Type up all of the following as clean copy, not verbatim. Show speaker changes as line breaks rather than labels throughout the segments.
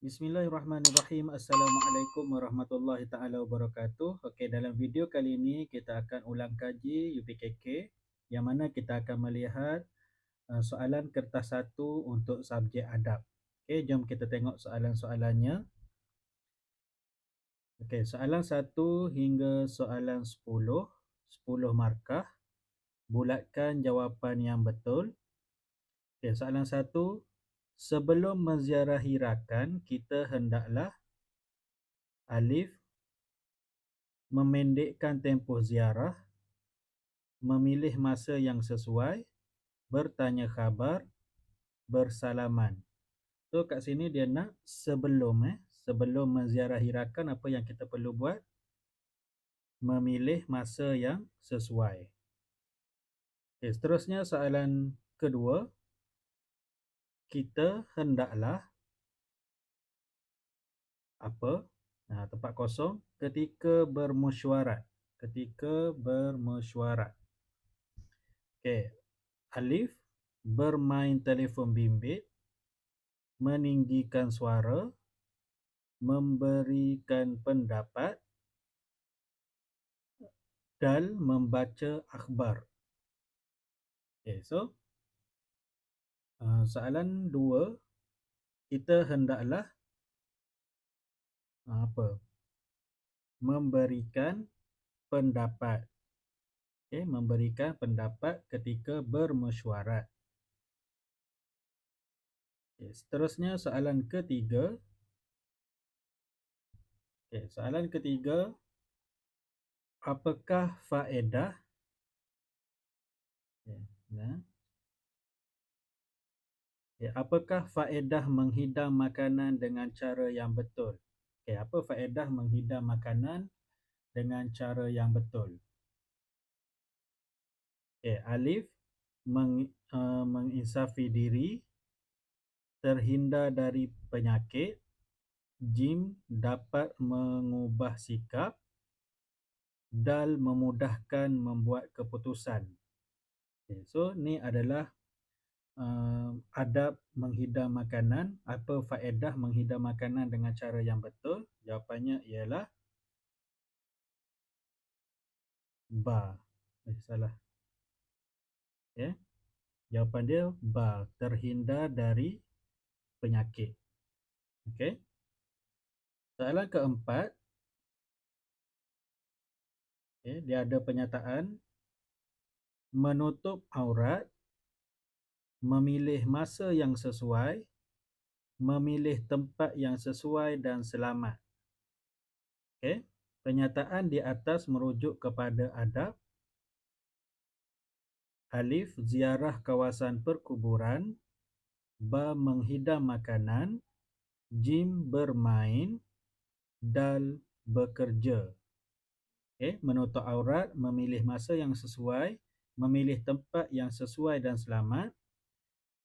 Bismillahirrahmanirrahim. Assalamualaikum warahmatullahi taala wabarakatuh. Okey, dalam video kali ini kita akan ulang kaji UPKK yang mana kita akan melihat soalan kertas 1 untuk subjek adab. Okey, jom kita tengok soalan-soalannya. Okey, soalan 1 hingga soalan 10, 10 markah. Bulatkan jawapan yang betul. Okey, soalan 1, sebelum menziarahi rakan, kita hendaklah alif memendekkan tempoh ziarah, memilih masa yang sesuai, bertanya khabar, bersalaman. So kat sini dia nak sebelum menziarahi rakan, apa yang kita perlu buat? Memilih masa yang sesuai. Okay, seterusnya soalan kedua, kita hendaklah apa? Tempat kosong, ketika bermesyuarat. Okay. Alif, bermain telefon bimbit, meninggikan suara, memberikan pendapat, dan membaca akhbar. Okay, so soalan 2, kita hendaklah memberikan pendapat. Okay, memberikan pendapat ketika bermesyuarat. Okay, seterusnya soalan ketiga. Okay, soalan ketiga, apakah faedah apakah faedah menghidang makanan dengan cara yang betul? Okay, apa faedah menghidang makanan dengan cara yang betul? Okay, alif, menginsafi diri, terhindar dari penyakit, jim, dapat mengubah sikap, dal, memudahkan membuat keputusan. Okay, so ni adalah adab menghidang makanan. Apa faedah menghidang makanan dengan cara yang betul? Jawapannya ialah ba. Salah. Okay. Jawapan dia ba, terhindar dari penyakit. Okey. Soalan keempat, dia ada penyataan menutup aurat, memilih masa yang sesuai, memilih tempat yang sesuai dan selamat. Okey. Penyataan di atas merujuk kepada adab. Alif, ziarah kawasan perkuburan, ba, menghidang makanan, jim, bermain, dal, bekerja. Okay, menutup aurat, memilih masa yang sesuai, memilih tempat yang sesuai dan selamat.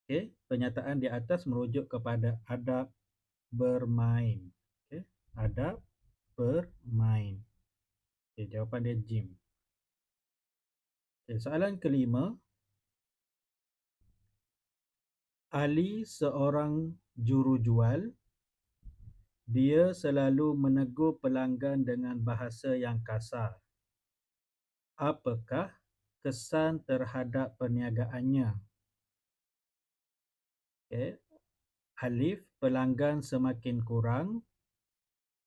Okay, penyataan di atas merujuk kepada adab bermain. Okay, adab bermain. Okay, jawapan dia jim. Okay, soalan kelima. Ali seorang jurujual. Dia selalu menegur pelanggan dengan bahasa yang kasar. Apakah kesan terhadap perniagaannya? Okay. Alif, pelanggan semakin kurang.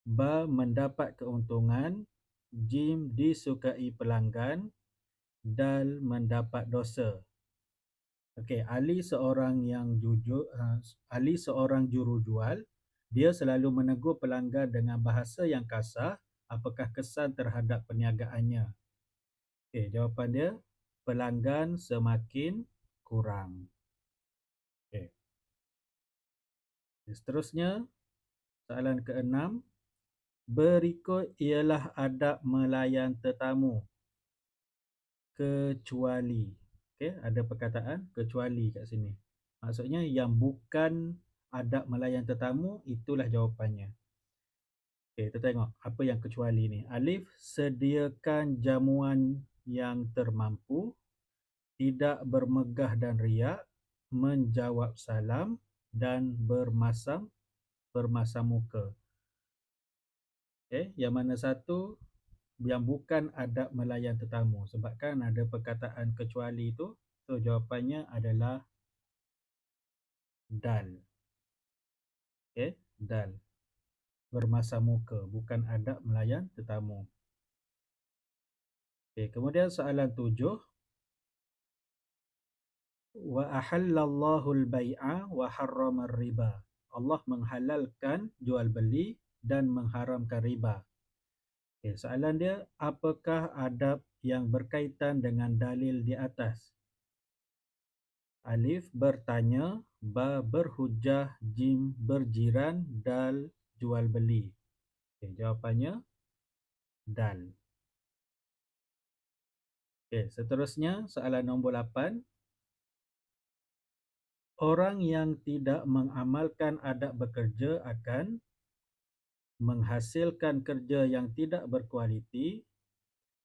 Ba, mendapat keuntungan. Jim, disukai pelanggan. Dal, mendapat dosa. Okey, Ali seorang jurujual. Dia selalu menegur pelanggan dengan bahasa yang kasar. Apakah kesan terhadap perniagaannya? Okey, jawapan dia pelanggan semakin kurang. Okey. Seterusnya, soalan keenam. Berikut ialah adab melayan tetamu. Kecuali. Okey, ada perkataan kecuali kat sini. Maksudnya yang bukan adab melayan tetamu, itulah jawapannya. Okey, kita tengok apa yang kecuali ni. Alif, sediakan jamuan yang termampu, tidak bermegah dan riak, menjawab salam dan bermasam bermasa muka. Yang mana satu yang bukan adab melayan tetamu, sebab kan ada perkataan kecuali itu. So jawapannya adalah dal. Dal, bermasa muka, bukan adab melayan tetamu. Kemudian soalan 7, wa ahallallahu al-bai'a wa harrama riba. Allah menghalalkan jual beli dan mengharamkan riba. Soalan dia, apakah adab yang berkaitan dengan dalil di atas? Alif bertanya, ba berhujah, jim berjiran, dal jual beli. Jawapannya dal. Seterusnya soalan nombor 8. Orang yang tidak mengamalkan adab bekerja akan menghasilkan kerja yang tidak berkualiti,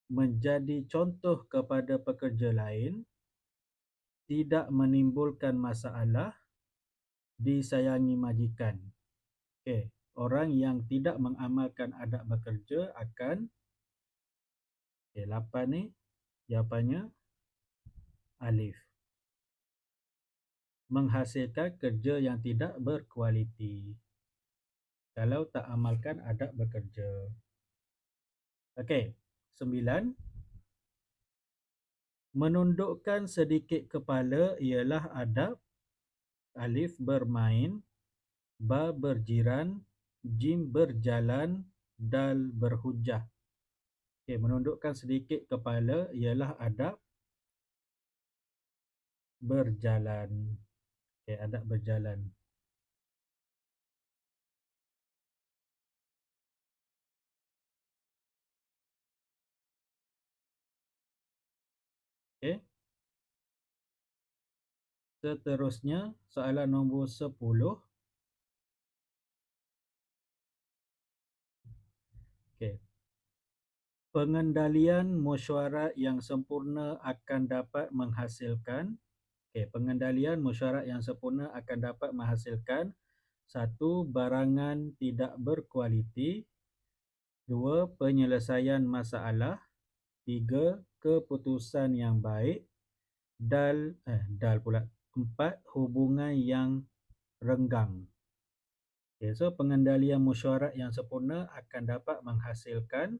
menjadi contoh kepada pekerja lain, tidak menimbulkan masalah, disayangi majikan. Orang yang tidak mengamalkan adab bekerja akan 8 ni jawapannya alif. Menghasilkan kerja yang tidak berkualiti kalau tak amalkan adab bekerja. 9. Menundukkan sedikit kepala ialah adab. Alif bermain, ba berjiran, jim berjalan, dal berhujah. Menundukkan sedikit kepala ialah adab berjalan. Adab berjalan. Seterusnya soalan nombor 10. Pengendalian mesyuarat yang sempurna akan dapat menghasilkan. Pengendalian mesyuarat yang sempurna akan dapat menghasilkan: 1. Barangan tidak berkualiti. 2. Penyelesaian masalah. 3. Keputusan yang baik. Dal pula. 4. Hubungan yang renggang. So pengendalian mesyuarat yang sempurna akan dapat menghasilkan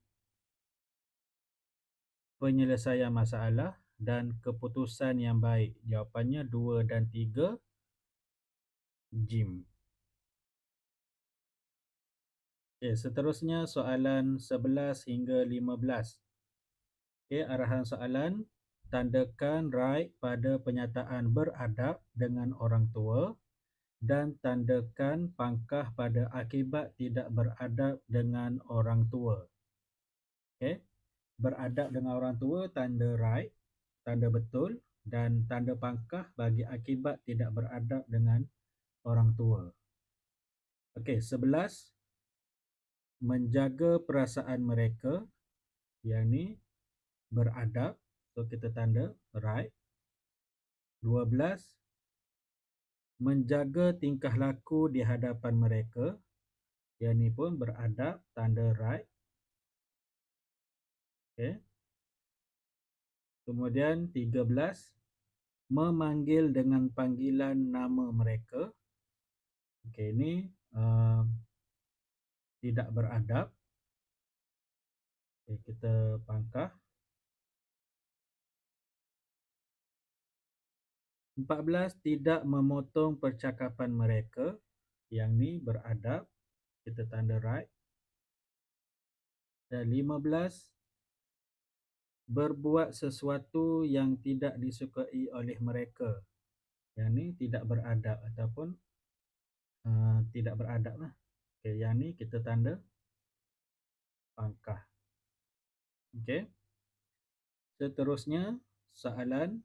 penyelesaian masalah dan keputusan yang baik. Jawapannya 2 dan 3, jim. Seterusnya soalan 11 hingga 15. Arahan soalan, tandakan right pada penyataan beradab dengan orang tua dan tandakan pangkah pada akibat tidak beradab dengan orang tua. Beradab dengan orang tua tanda right, tanda betul, dan tanda pangkah bagi akibat tidak beradab dengan orang tua. 11. Menjaga perasaan mereka, yang ni beradab, so kita tanda right. 12. Menjaga tingkah laku di hadapan mereka, yang ni pun beradab, tanda right. Kemudian 13. Memanggil dengan panggilan nama mereka. Ini tidak beradab. Kita pangkah. 14. Tidak memotong percakapan mereka, yang ni beradab, kita tanda right. Dan 15. Berbuat sesuatu yang tidak disukai oleh mereka, yang ni tidak beradab ataupun tidak beradab lah. Yang ni kita tanda pangkah. Seterusnya soalan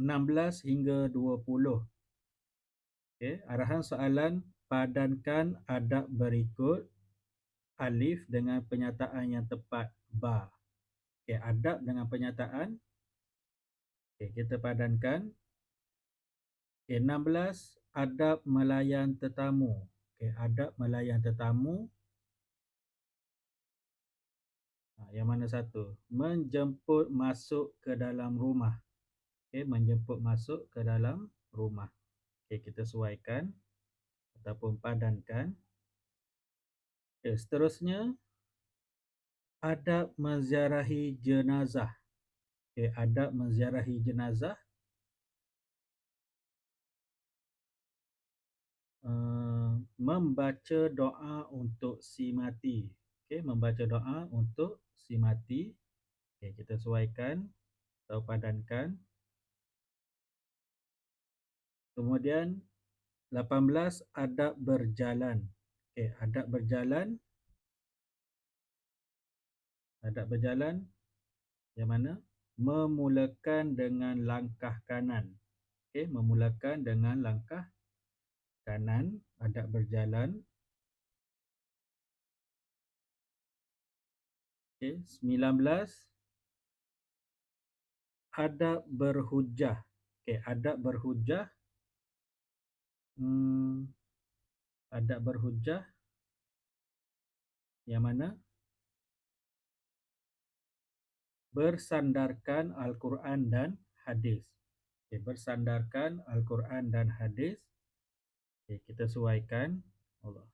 16 hingga 20. Arahan soalan, padankan adab berikut. Alif dengan penyataan yang tepat, ba. Adab dengan penyataan, kita padankan. 16. Adab melayan tetamu. adab melayan tetamu. Yang mana satu? Menjemput masuk ke dalam rumah. Menjemput masuk ke dalam rumah. Kita sesuaikan ataupun padankan. Seterusnya, adab menziarahi jenazah. Adab menziarahi jenazah. Membaca doa untuk si mati. Membaca doa untuk si mati. Kita sesuaikan atau padankan. Kemudian 18, adab berjalan. Adab berjalan. Adab berjalan yang mana? Memulakan dengan langkah kanan. Memulakan dengan langkah kanan. Adab berjalan. 19, adab berhujah. Adab berhujah. Adab berhujah yang mana? Bersandarkan Al-Quran dan hadis. Bersandarkan Al-Quran dan hadis. Kita sesuaikan. Allah.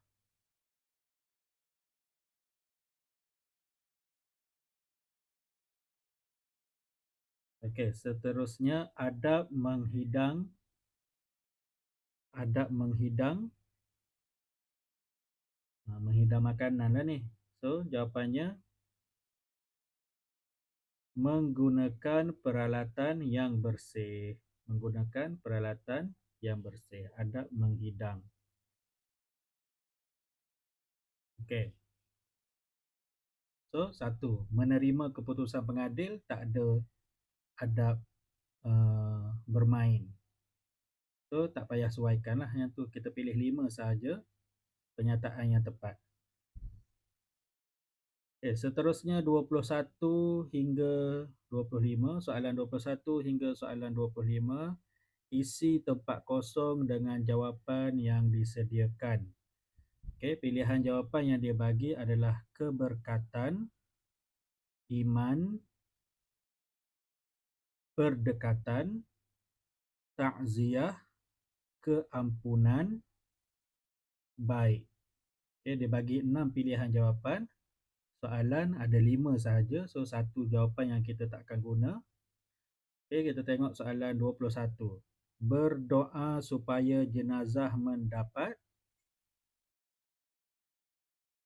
Seterusnya adab menghidang. Adab menghidang. Menghidang makanan lah ni. So, jawapannya menggunakan peralatan yang bersih. Menggunakan peralatan yang bersih. Adab menghidang. So, satu, menerima keputusan pengadil tak ada adab bermain. So, tak payah sesuaikan lah yang tu. Kita pilih 5 sahaja penyataan yang tepat. Seterusnya 21 hingga 25. Soalan 21 hingga soalan 25. Isi tempat kosong dengan jawapan yang disediakan. Pilihan jawapan yang dia bagi adalah keberkatan, iman, berdekatan, takziah, keampunan, baik. Dia bagi 6 pilihan jawapan. Soalan ada 5 sahaja. So, satu jawapan yang kita takkan guna. Kita tengok soalan 21. Berdoa supaya jenazah mendapat.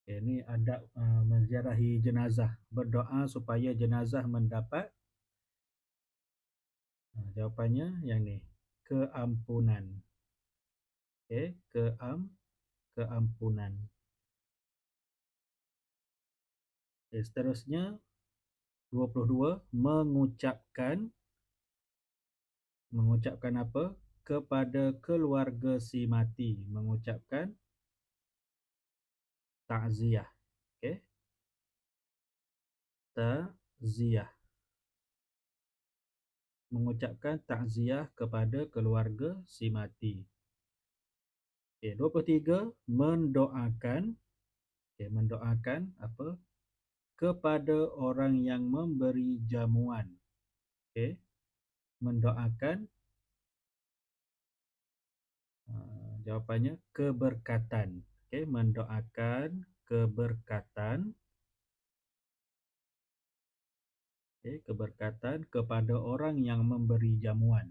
Ini adab menziarahi jenazah. Berdoa supaya jenazah mendapat. Jawapannya yang ni. Keampunan. Keampunan. Seterusnya 22. Mengucapkan. Mengucapkan apa? Kepada keluarga si mati. Mengucapkan takziah. Takziah. Mengucapkan takziah kepada keluarga si mati. 23. Mendoakan. Mendoakan apa? Kepada orang yang memberi jamuan. Mendoakan. Jawapannya keberkatan. Mendoakan keberkatan. Keberkatan kepada orang yang memberi jamuan.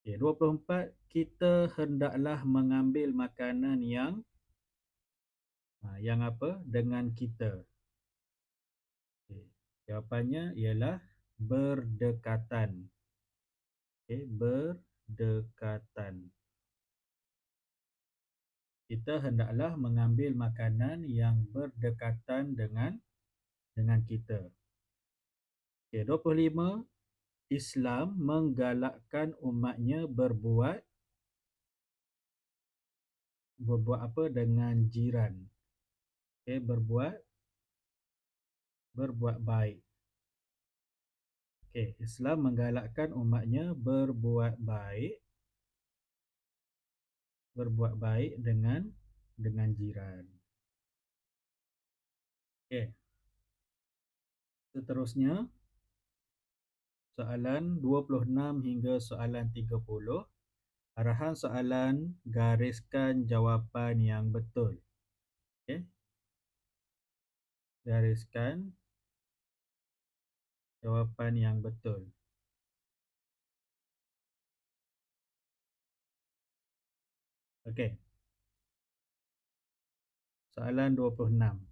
24. Kita hendaklah mengambil makanan yang apa? Dengan kita. Jawapannya ialah berdekatan. Berdekatan. Kita hendaklah mengambil makanan yang berdekatan dengan kita. 25. Islam menggalakkan umatnya berbuat apa dengan jiran. Berbuat baik. Islam menggalakkan umatnya berbuat baik berbuat baik dengan jiran. Okey. Seterusnya, soalan 26 hingga soalan 30. Arahan soalan, gariskan jawapan yang betul. Okey. Gariskan jawapan yang betul. Okey. Soalan 26.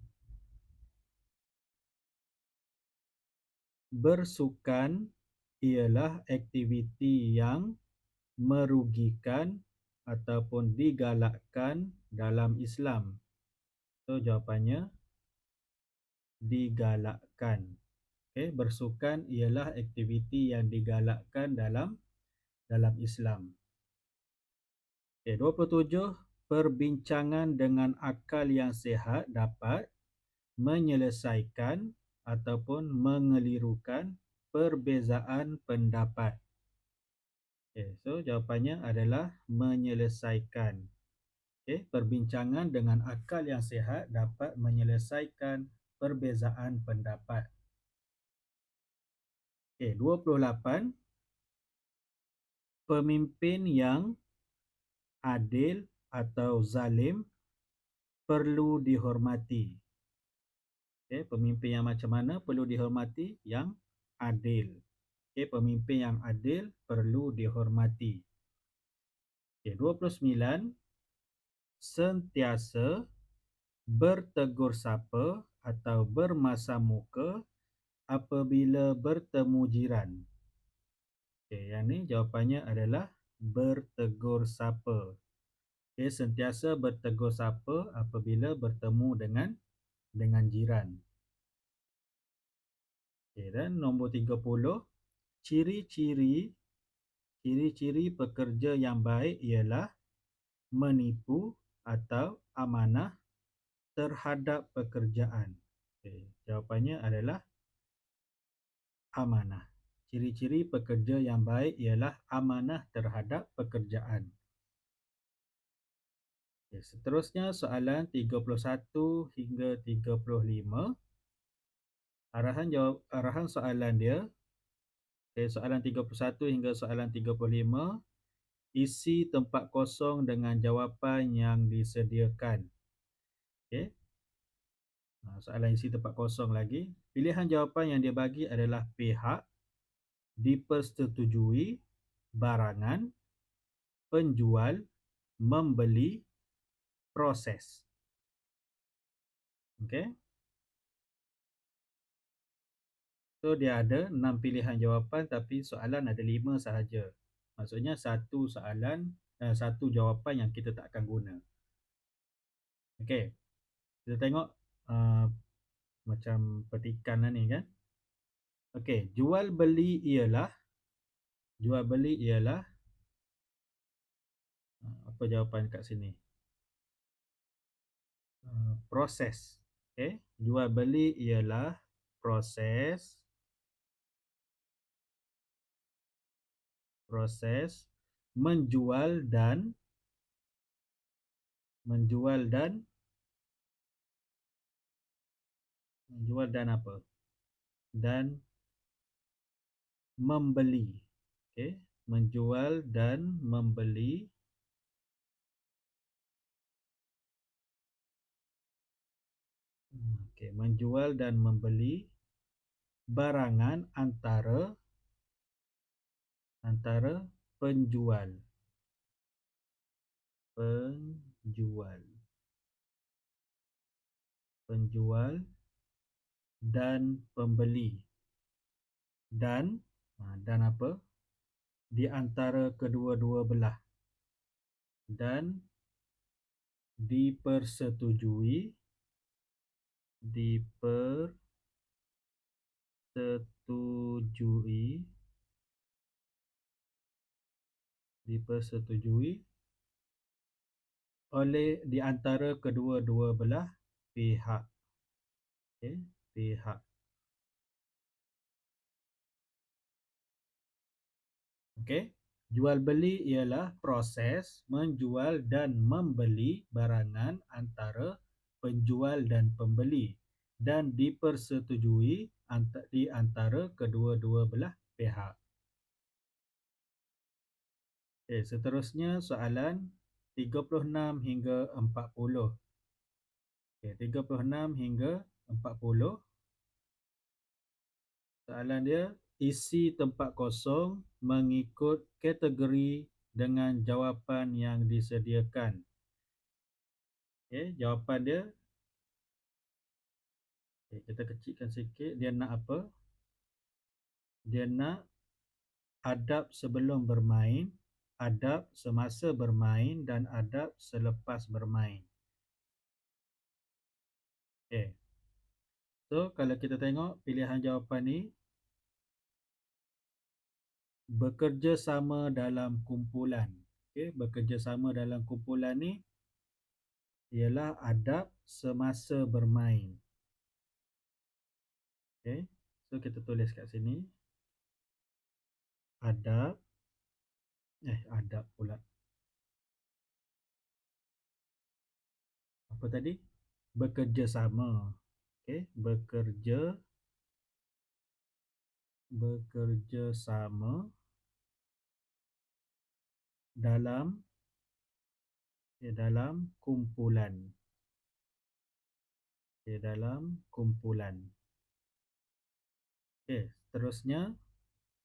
Bersukan ialah aktiviti yang merugikan ataupun digalakkan dalam Islam. So jawapannya digalakkan. Okey, bersukan ialah aktiviti yang digalakkan dalam Islam. Okey, 27. Perbincangan dengan akal yang sihat dapat menyelesaikan ataupun mengelirukan perbezaan pendapat. Okey, so jawapannya adalah menyelesaikan. Okey, perbincangan dengan akal yang sihat dapat menyelesaikan perbezaan pendapat. Okey, 28. Pemimpin yang adil atau zalim perlu dihormati. Okey, pemimpin yang macam mana perlu dihormati? Yang adil. Okey, pemimpin yang adil perlu dihormati. Okey, 29. Sentiasa bertegur sapa atau bermasam muka apabila bertemu jiran. Okey, yang ni jawapannya adalah bertegur sapa. Okey, sentiasa bertegur sapa apabila bertemu dengan jiran. Okey, dan nombor 30, ciri-ciri pekerja yang baik ialah menipu atau amanah terhadap pekerjaan. Okey, jawapannya adalah amanah. Ciri-ciri pekerja yang baik ialah amanah terhadap pekerjaan. Okay, seterusnya soalan 31 hingga 35. Arahan soalan dia, okay, soalan 31 hingga soalan 35, isi tempat kosong dengan jawapan yang disediakan. Okay. Soalan isi tempat kosong lagi. Pilihan jawapan yang dia bagi adalah pihak, dipersetujui, barangan, penjual, membeli, proses. Okey. So dia ada 6 pilihan jawapan tapi soalan ada 5 sahaja. Maksudnya satu jawapan yang kita tak akan guna. Okey. Kita tengok uh, macam petikan lah ni kan. Okey, jual beli ialah apa jawapan kat sini? Proses. Okey, jual beli ialah proses menjual dan apa? Dan membeli. Okey, menjual dan membeli menjual dan membeli barangan antara penjual dan pembeli dan apa? Di antara kedua-dua belah dan dipersetujui oleh di antara kedua-dua belah pihak. Okey, pihak. Okey. Jual beli ialah proses menjual dan membeli barangan antara penjual dan pembeli dan dipersetujui di antara kedua-dua belah pihak. Okey, seterusnya soalan 36 hingga 40. Okey, 36 hingga 40. Soalan dia, isi tempat kosong mengikut kategori dengan jawapan yang disediakan. Okey, jawapan dia, kita kecilkan sikit. Dia nak apa? Dia nak adab sebelum bermain, adab semasa bermain dan adab selepas bermain. Okey. So, kalau kita tengok pilihan jawapan ni, bekerjasama dalam kumpulan. Okey, bekerjasama dalam kumpulan ni ialah adab semasa bermain. Okey. So, kita tulis kat sini. Adab. Adab pula. Apa tadi? Bekerjasama. Okey, bekerjasama dalam kumpulan. Dalam kumpulan. Okey, seterusnya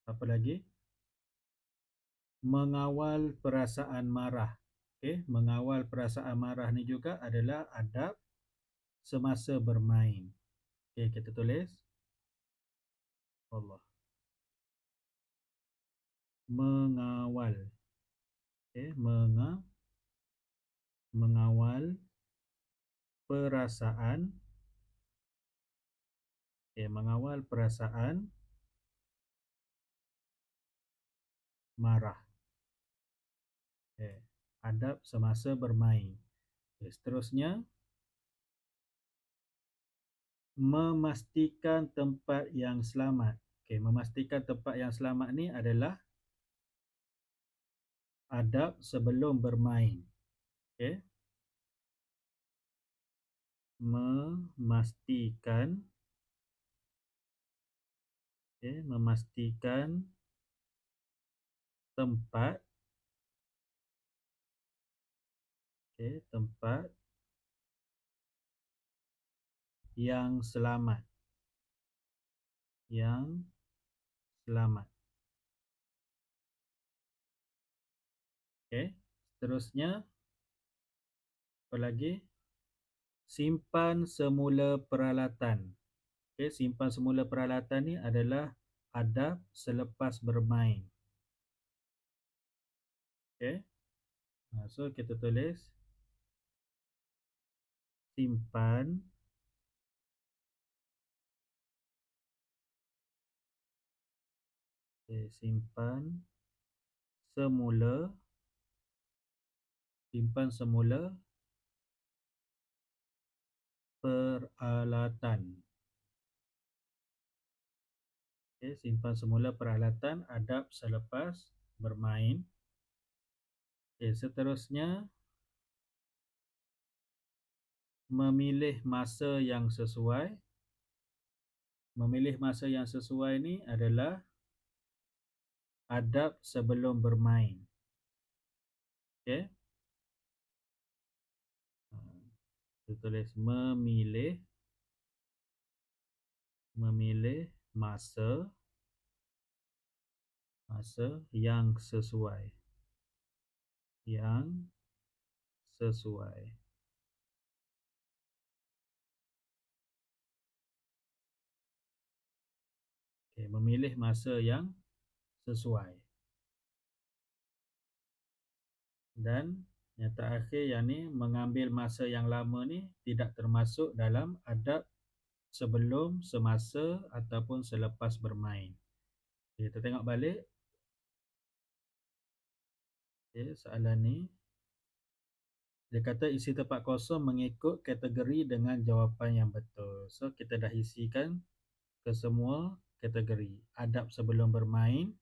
apa lagi? Mengawal perasaan marah. Okey, mengawal perasaan marah ni juga adalah adab semasa bermain. Okey, kita tulis Allah. Mengawal. Okey, mengawal perasaan. Okey, mengawal perasaan marah. Adab semasa bermain. Okay, seterusnya, memastikan tempat yang selamat. Okay, memastikan tempat yang selamat ni adalah adab sebelum bermain. Okay. Memastikan tempat tempat yang selamat. Okey, seterusnya apa lagi? Simpan semula peralatan. Okey, simpan semula peralatan ni adalah adab selepas bermain. Okey. So kita tulis simpan semula peralatan. Okey, simpan semula peralatan adab selepas bermain. Okey, seterusnya memilih masa yang sesuai. Memilih masa yang sesuai ni adalah adab sebelum bermain. Okey. Kita tulis memilih masa yang sesuai. Okey, memilih masa yang sesuai. Dan yang terakhir yang ni, mengambil masa yang lama ni tidak termasuk dalam adab sebelum, semasa ataupun selepas bermain. Okay, kita tengok balik. Okay, soalan ni dia kata isi tempat kosong mengikut kategori dengan jawapan yang betul. So kita dah isikan ke semua kategori. Adab sebelum bermain,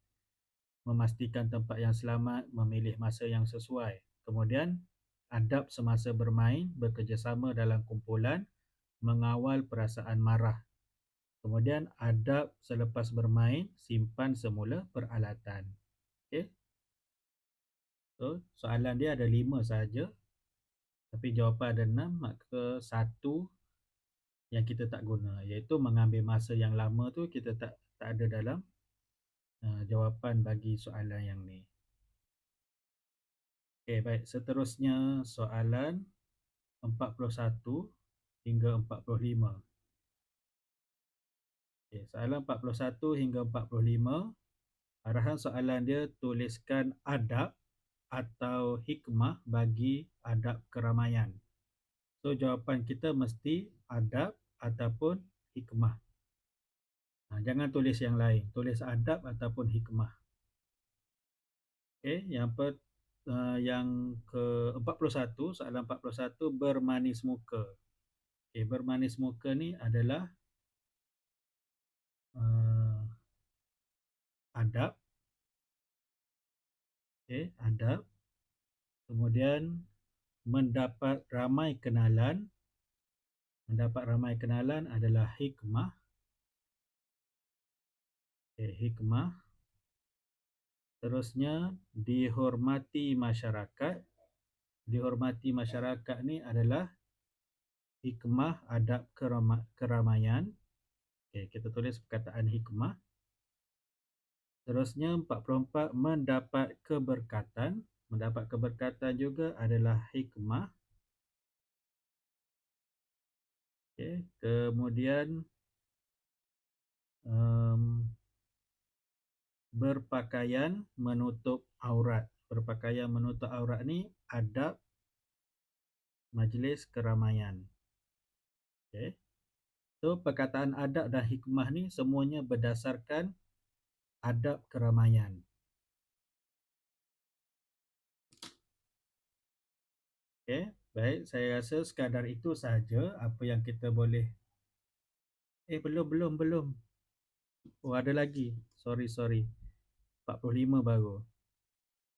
memastikan tempat yang selamat, memilih masa yang sesuai. Kemudian, adab semasa bermain, bekerjasama dalam kumpulan, mengawal perasaan marah. Kemudian, adab selepas bermain, simpan semula peralatan. Okey. So, soalan dia ada 5 saja, tapi jawapan ada 6, maka satu yang kita tak guna, iaitu mengambil masa yang lama tu kita tak ada dalam jawapan bagi soalan yang ni. Okey, baik. Seterusnya soalan 41 hingga 45. Okey, soalan 41 hingga 45, arahan soalan dia tuliskan adab atau hikmah bagi adab keramaian. So jawapan kita mesti adab ataupun hikmah. Jangan tulis yang lain, tulis adab ataupun hikmah. Okey, yang ke-41, soalan 41, bermanis muka. Okey, bermanis muka ni adalah adab. Okey, adab. Kemudian mendapat ramai kenalan. Mendapat ramai kenalan adalah hikmah. Okey, hikmah. Terusnya dihormati masyarakat. Dihormati masyarakat ni adalah hikmah adab keramaian. Okey, kita tulis perkataan hikmah. Terusnya 44, mendapat keberkatan. Mendapat keberkatan juga adalah hikmah. Okey, kemudian berpakaian menutup aurat. Berpakaian menutup aurat ni adab majlis keramaian. Okey. So perkataan adab dan hikmah ni semuanya berdasarkan adab keramaian. Okey, baik, saya rasa sekadar itu sahaja apa yang kita boleh. Belum. Oh, ada lagi. Sorry. 45 baru.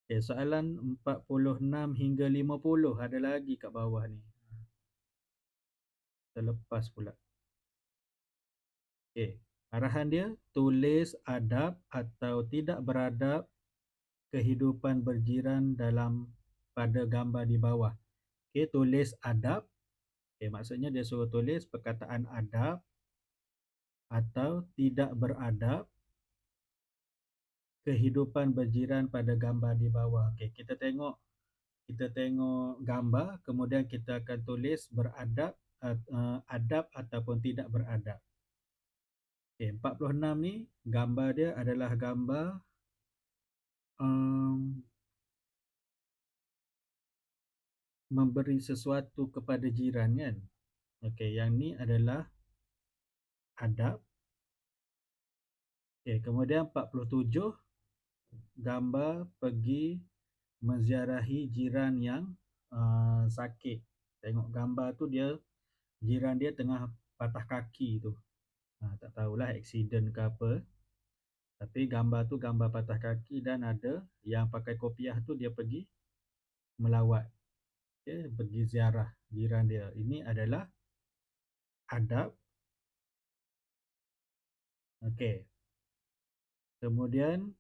Okey, soalan 46 hingga 50 ada lagi kat bawah ni. Terlepas pula. Okey, arahan dia tulis adab atau tidak beradab kehidupan berjiran pada gambar di bawah. Okey, tulis adab. Okey, maksudnya dia suruh tulis perkataan adab atau tidak beradab kehidupan berjiran pada gambar di bawah. Okey, kita tengok gambar, kemudian kita akan tulis beradab, adab ataupun tidak beradab. Okey, 46 ni gambar dia adalah gambar memberi sesuatu kepada jiran, kan? Okey, yang ni adalah adab. Okey, kemudian 47 gambar pergi menziarahi jiran yang sakit. Tengok gambar tu, jiran dia tengah patah kaki tu. Tak tahulah aksiden ke apa. Tapi gambar tu gambar patah kaki dan ada yang pakai kopiah tu dia pergi melawat. Okay, pergi ziarah jiran dia. Ini adalah adab. Okey. Kemudian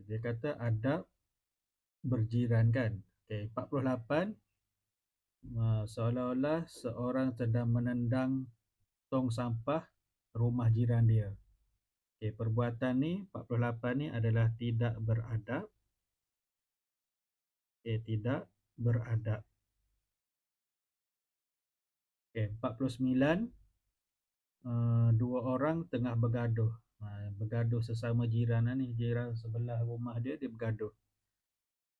dia kata adab berjiran, kan? Okey, 48, seolah-olah seorang sedang menendang tong sampah rumah jiran dia. Okey, perbuatan ni 48 ni adalah tidak beradab. Okey, tidak beradab. Okey, 49, dua orang tengah bergaduh. Bergaduh sesama jiran ni, jiran sebelah rumah dia bergaduh.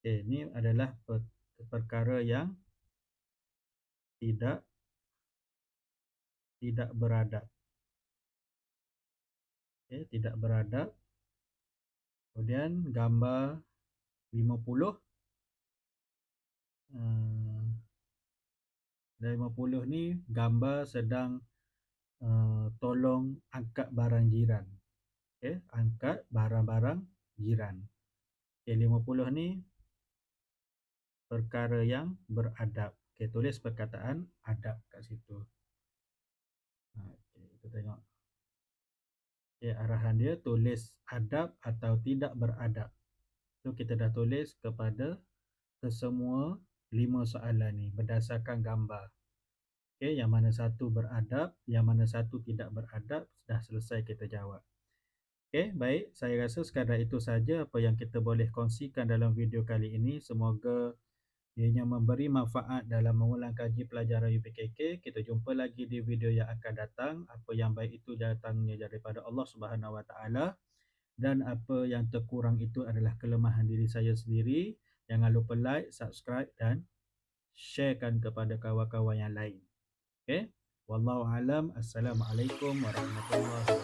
Okey, ni adalah perkara yang tidak beradab. Okey, tidak beradab. Kemudian gambar 50, dan 50 ni gambar sedang tolong angkat barang jiran. Okey, angkat barang-barang jiran. Okey, 50 ni perkara yang beradab. Okey, tulis perkataan adab kat situ. Okey, kita tengok. Okey, arahan dia tulis adab atau tidak beradab. So kita dah tulis kepada kesemua 5 soalan ni berdasarkan gambar. Okey, yang mana satu beradab, yang mana satu tidak beradab, dah selesai kita jawab. Okey, baik. Saya rasa sekadar itu saja apa yang kita boleh kongsikan dalam video kali ini. Semoga ianya memberi manfaat dalam mengulang kaji pelajaran UPKK. Kita jumpa lagi di video yang akan datang. Apa yang baik itu datangnya daripada Allah Subhanahu Wa Taala, dan apa yang terkurang itu adalah kelemahan diri saya sendiri. Jangan lupa like, subscribe dan sharekan kepada kawan-kawan yang lain. Okey. Wallahu alam. Assalamualaikum warahmatullahi wabarakatuh.